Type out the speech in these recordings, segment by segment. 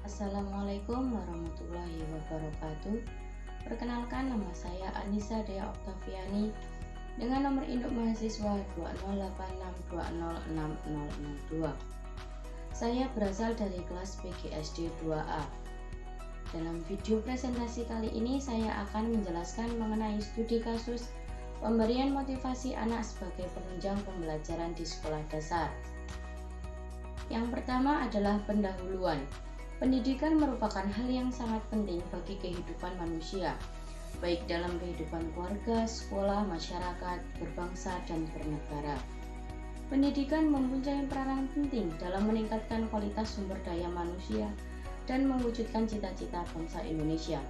Assalamualaikum warahmatullahi wabarakatuh. Perkenalkan, nama saya Anissa Dea Oktaviani dengan nomor induk mahasiswa 20862060062. Saya berasal dari kelas PGSD 2A. Dalam video presentasi kali ini saya akan menjelaskan mengenai studi kasus pemberian motivasi anak sebagai penunjang pembelajaran di sekolah dasar. Yang pertama adalah pendahuluan. Pendidikan merupakan hal yang sangat penting bagi kehidupan manusia, baik dalam kehidupan keluarga, sekolah, masyarakat, berbangsa, dan bernegara. Pendidikan mempunyai peranan penting dalam meningkatkan kualitas sumber daya manusia dan mewujudkan cita-cita bangsa Indonesia.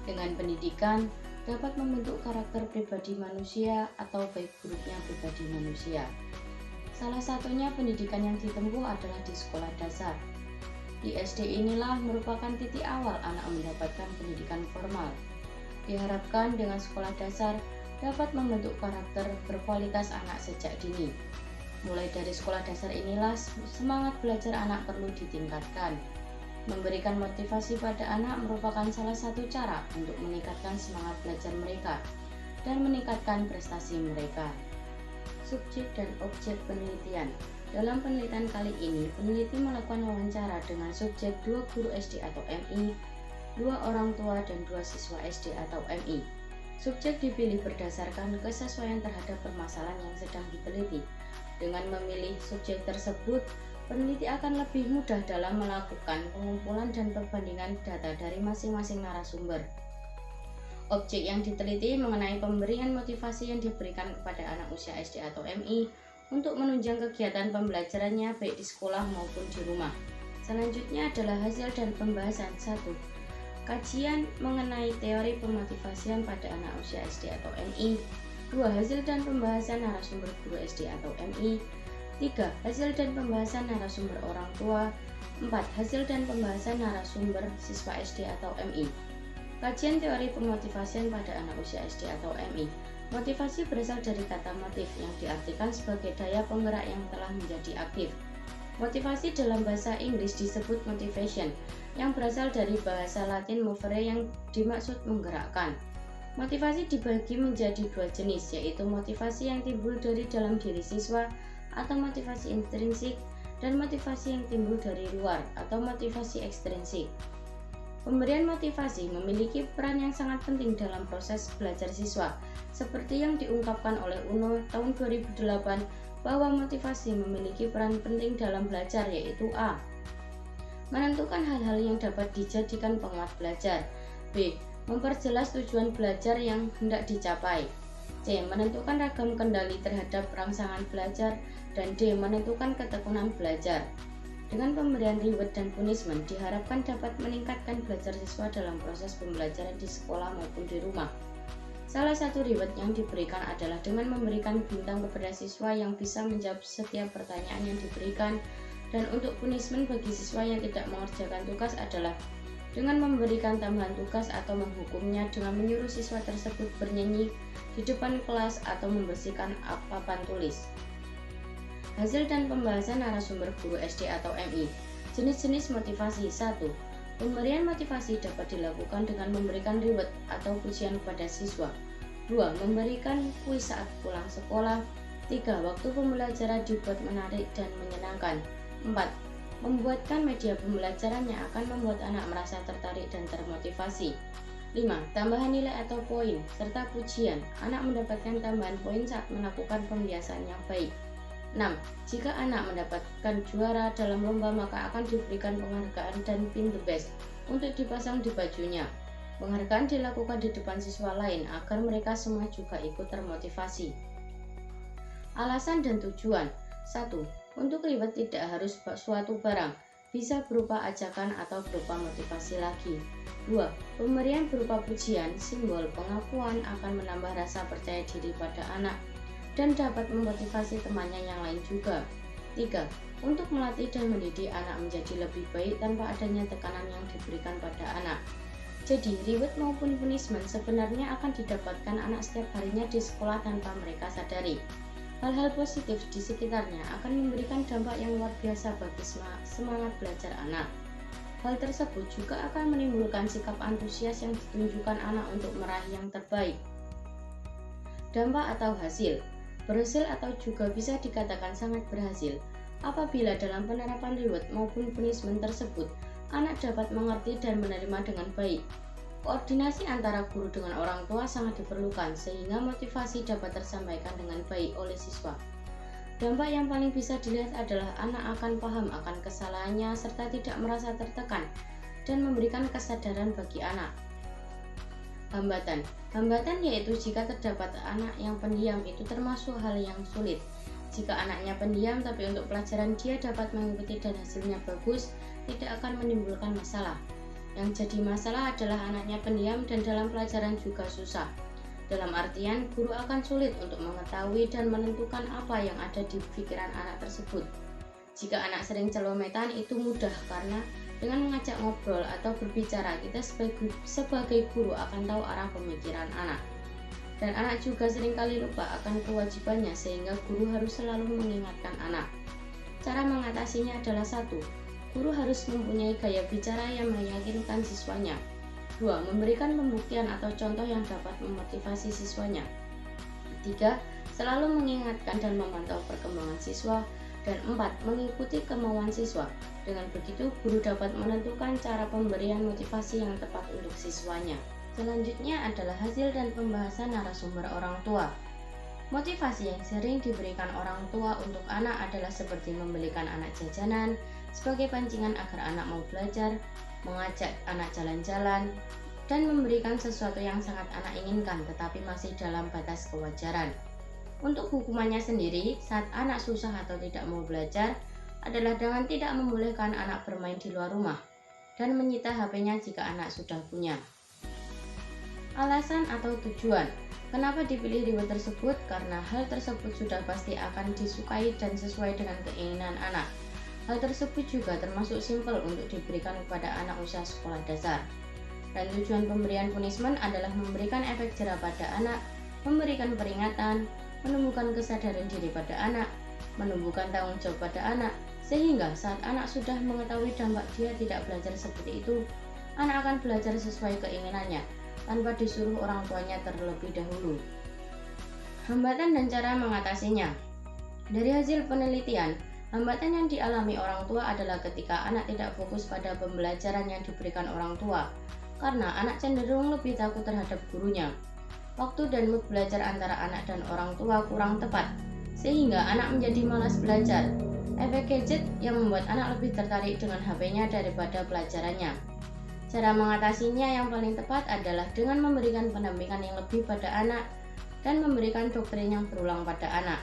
Dengan pendidikan dapat membentuk karakter pribadi manusia atau baik buruknya pribadi manusia. Salah satunya pendidikan yang ditempuh adalah di sekolah dasar. Di SD inilah merupakan titik awal anak mendapatkan pendidikan formal. Diharapkan dengan sekolah dasar dapat membentuk karakter berkualitas anak sejak dini. Mulai dari sekolah dasar inilah semangat belajar anak perlu ditingkatkan. Memberikan motivasi pada anak merupakan salah satu cara untuk meningkatkan semangat belajar mereka dan meningkatkan prestasi mereka. Subjek dan objek penelitian. Dalam penelitian kali ini, peneliti melakukan wawancara dengan subjek 2 guru SD atau MI, 2 orang tua dan 2 siswa SD atau MI. Subjek dipilih berdasarkan kesesuaian terhadap permasalahan yang sedang diteliti. Dengan memilih subjek tersebut, peneliti akan lebih mudah dalam melakukan pengumpulan dan perbandingan data dari masing-masing narasumber. Objek yang diteliti mengenai pemberian motivasi yang diberikan kepada anak usia SD atau MI untuk menunjang kegiatan pembelajarannya baik di sekolah maupun di rumah. Selanjutnya adalah hasil dan pembahasan. 1. Kajian mengenai teori pemotivasian pada anak usia SD atau MI. 2. Hasil dan pembahasan narasumber guru SD atau MI. 3. Hasil dan pembahasan narasumber orang tua. 4. Hasil dan pembahasan narasumber siswa SD atau MI. Kajian teori pemotivasian pada anak usia SD atau MI. Motivasi berasal dari kata motif yang diartikan sebagai daya penggerak yang telah menjadi aktif. Motivasi dalam bahasa Inggris disebut motivation, yang berasal dari bahasa Latin movere yang dimaksud menggerakkan. Motivasi dibagi menjadi 2 jenis, yaitu motivasi yang timbul dari dalam diri siswa atau motivasi intrinsik dan motivasi yang timbul dari luar atau motivasi ekstrinsik. Pemberian motivasi memiliki peran yang sangat penting dalam proses belajar siswa, seperti yang diungkapkan oleh UNO tahun 2008 bahwa motivasi memiliki peran penting dalam belajar, yaitu A. Menentukan hal-hal yang dapat dijadikan penguat belajar. B. Memperjelas tujuan belajar yang hendak dicapai. C. Menentukan ragam kendali terhadap rangsangan belajar. Dan D. Menentukan ketekunan belajar. Dengan pemberian reward dan punishment diharapkan dapat meningkatkan belajar siswa dalam proses pembelajaran di sekolah maupun di rumah. Salah satu reward yang diberikan adalah dengan memberikan bintang kepada siswa yang bisa menjawab setiap pertanyaan yang diberikan, dan untuk punishment bagi siswa yang tidak mengerjakan tugas adalah dengan memberikan tambahan tugas atau menghukumnya dengan menyuruh siswa tersebut bernyanyi di depan kelas atau membersihkan papan tulis. Hasil dan pembahasan narasumber guru SD atau MI. Jenis-jenis motivasi. 1. Pemberian motivasi dapat dilakukan dengan memberikan reward atau pujian kepada siswa. 2. Memberikan kuis saat pulang sekolah. 3. Waktu pembelajaran dibuat menarik dan menyenangkan. 4. Membuatkan media pembelajaran yang akan membuat anak merasa tertarik dan termotivasi. 5. Tambahan nilai atau poin serta pujian. Anak mendapatkan tambahan poin saat melakukan pembiasaan yang baik. 6. Jika anak mendapatkan juara dalam lomba, maka akan diberikan penghargaan dan pin the best untuk dipasang di bajunya. Penghargaan dilakukan di depan siswa lain agar mereka semua juga ikut termotivasi. Alasan dan tujuan. 1. Untuk reward tidak harus suatu barang, bisa berupa ajakan atau berupa motivasi lagi. 2. Pemberian berupa pujian, simbol pengakuan akan menambah rasa percaya diri pada anak dan dapat memotivasi temannya yang lain juga. 3. Untuk melatih dan mendidik anak menjadi lebih baik tanpa adanya tekanan yang diberikan pada anak. Jadi, reward maupun punishment sebenarnya akan didapatkan anak setiap harinya di sekolah tanpa mereka sadari. Hal-hal positif di sekitarnya akan memberikan dampak yang luar biasa bagi semangat belajar anak. Hal tersebut juga akan menimbulkan sikap antusias yang ditunjukkan anak untuk meraih yang terbaik. Dampak atau hasil. Berhasil atau juga bisa dikatakan sangat berhasil apabila dalam penerapan reward maupun punishment tersebut, anak dapat mengerti dan menerima dengan baik. Koordinasi antara guru dengan orang tua sangat diperlukan sehingga motivasi dapat tersampaikan dengan baik oleh siswa. Dampak yang paling bisa dilihat adalah anak akan paham akan kesalahannya serta tidak merasa tertekan dan memberikan kesadaran bagi anak. Hambatan. Hambatan yaitu jika terdapat anak yang pendiam, itu termasuk hal yang sulit. Jika anaknya pendiam tapi untuk pelajaran dia dapat mengikuti dan hasilnya bagus, tidak akan menimbulkan masalah. Yang jadi masalah adalah anaknya pendiam dan dalam pelajaran juga susah. Dalam artian, guru akan sulit untuk mengetahui dan menentukan apa yang ada di pikiran anak tersebut. Jika anak sering celometan, itu mudah karena dengan mengajak ngobrol atau berbicara, kita sebagai guru akan tahu arah pemikiran anak. Dan anak juga seringkali lupa akan kewajibannya sehingga guru harus selalu mengingatkan anak. Cara mengatasinya adalah 1. Guru harus mempunyai gaya bicara yang meyakinkan siswanya. 2. Memberikan pembuktian atau contoh yang dapat memotivasi siswanya. 3. Selalu mengingatkan dan memantau perkembangan siswa. Dan 4. Mengikuti kemauan siswa. Dengan begitu, guru dapat menentukan cara pemberian motivasi yang tepat untuk siswanya. Selanjutnya adalah hasil dan pembahasan narasumber orang tua. Motivasi yang sering diberikan orang tua untuk anak adalah seperti membelikan anak jajanan sebagai pancingan agar anak mau belajar, mengajak anak jalan-jalan, dan memberikan sesuatu yang sangat anak inginkan tetapi masih dalam batas kewajaran. Untuk hukumannya sendiri, saat anak susah atau tidak mau belajar, adalah dengan tidak membolehkan anak bermain di luar rumah dan menyita HP-nya jika anak sudah punya. Alasan atau tujuan. Kenapa dipilih reward tersebut? Karena hal tersebut sudah pasti akan disukai dan sesuai dengan keinginan anak. Hal tersebut juga termasuk simpel untuk diberikan kepada anak usia sekolah dasar. Dan tujuan pemberian punishment adalah memberikan efek jera pada anak, memberikan peringatan, menumbuhkan kesadaran diri pada anak, menumbuhkan tanggung jawab pada anak, sehingga saat anak sudah mengetahui dampak dia tidak belajar seperti itu, anak akan belajar sesuai keinginannya, tanpa disuruh orang tuanya terlebih dahulu. Hambatan dan cara mengatasinya. Dari hasil penelitian, hambatan yang dialami orang tua adalah ketika anak tidak fokus pada pembelajaran yang diberikan orang tua, karena anak cenderung lebih takut terhadap gurunya. Waktu dan mood belajar antara anak dan orang tua kurang tepat, sehingga anak menjadi malas belajar. Efek gadget yang membuat anak lebih tertarik dengan HP-nya daripada pelajarannya. Cara mengatasinya yang paling tepat adalah dengan memberikan pendampingan yang lebih pada anak dan memberikan doktrin yang berulang pada anak.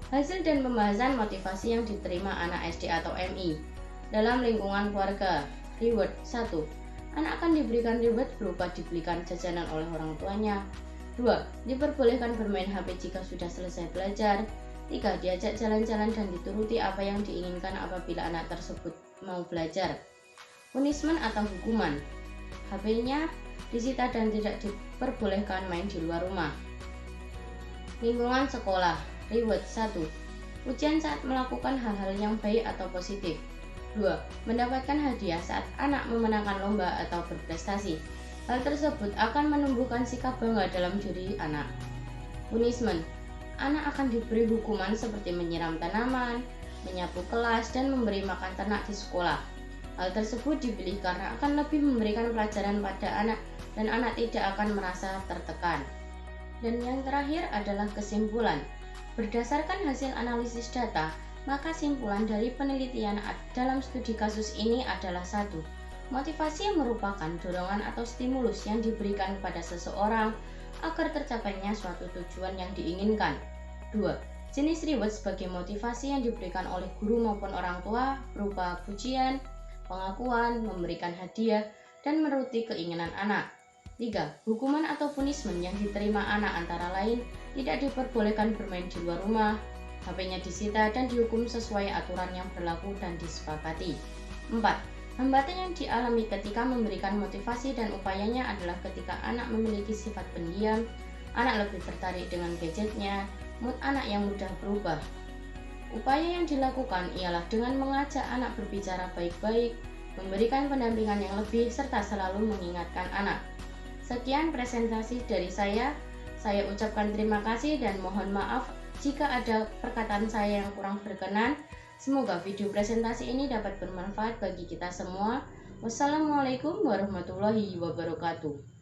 Hasil dan pembahasan motivasi yang diterima anak SD atau MI. Dalam lingkungan keluarga, reward 1. Anak akan diberikan reward berupa dibelikan jajanan oleh orang tuanya. 2. Diperbolehkan bermain HP jika sudah selesai belajar. 3. Diajak jalan-jalan dan dituruti apa yang diinginkan apabila anak tersebut mau belajar. Punishment atau hukuman. HP-nya disita dan tidak diperbolehkan main di luar rumah. Lingkungan sekolah. Reward 1. Ujian saat melakukan hal-hal yang baik atau positif. 2. Mendapatkan hadiah saat anak memenangkan lomba atau berprestasi. Hal tersebut akan menumbuhkan sikap bangga dalam diri anak. Punishment. Anak akan diberi hukuman seperti menyiram tanaman, menyapu kelas, dan memberi makan ternak di sekolah. Hal tersebut dipilih karena akan lebih memberikan pelajaran pada anak dan anak tidak akan merasa tertekan. Dan yang terakhir adalah kesimpulan. Berdasarkan hasil analisis data, maka simpulan dari penelitian dalam studi kasus ini adalah 1. Motivasi yang merupakan dorongan atau stimulus yang diberikan kepada seseorang agar tercapainya suatu tujuan yang diinginkan. 2. Jenis reward sebagai motivasi yang diberikan oleh guru maupun orang tua berupa pujian, pengakuan, memberikan hadiah, dan menuruti keinginan anak. 3. Hukuman atau punishment yang diterima anak antara lain tidak diperbolehkan bermain di luar rumah, HP-nya disita dan dihukum sesuai aturan yang berlaku dan disepakati. 4. Hambatan yang dialami ketika memberikan motivasi dan upayanya adalah ketika anak memiliki sifat pendiam, anak lebih tertarik dengan gadgetnya, mood anak yang mudah berubah. Upaya yang dilakukan ialah dengan mengajak anak berbicara baik-baik, memberikan pendampingan yang lebih, serta selalu mengingatkan anak. Sekian presentasi dari saya ucapkan terima kasih dan mohon maaf jika ada perkataan saya yang kurang berkenan. Semoga video presentasi ini dapat bermanfaat bagi kita semua. Wassalamualaikum warahmatullahi wabarakatuh.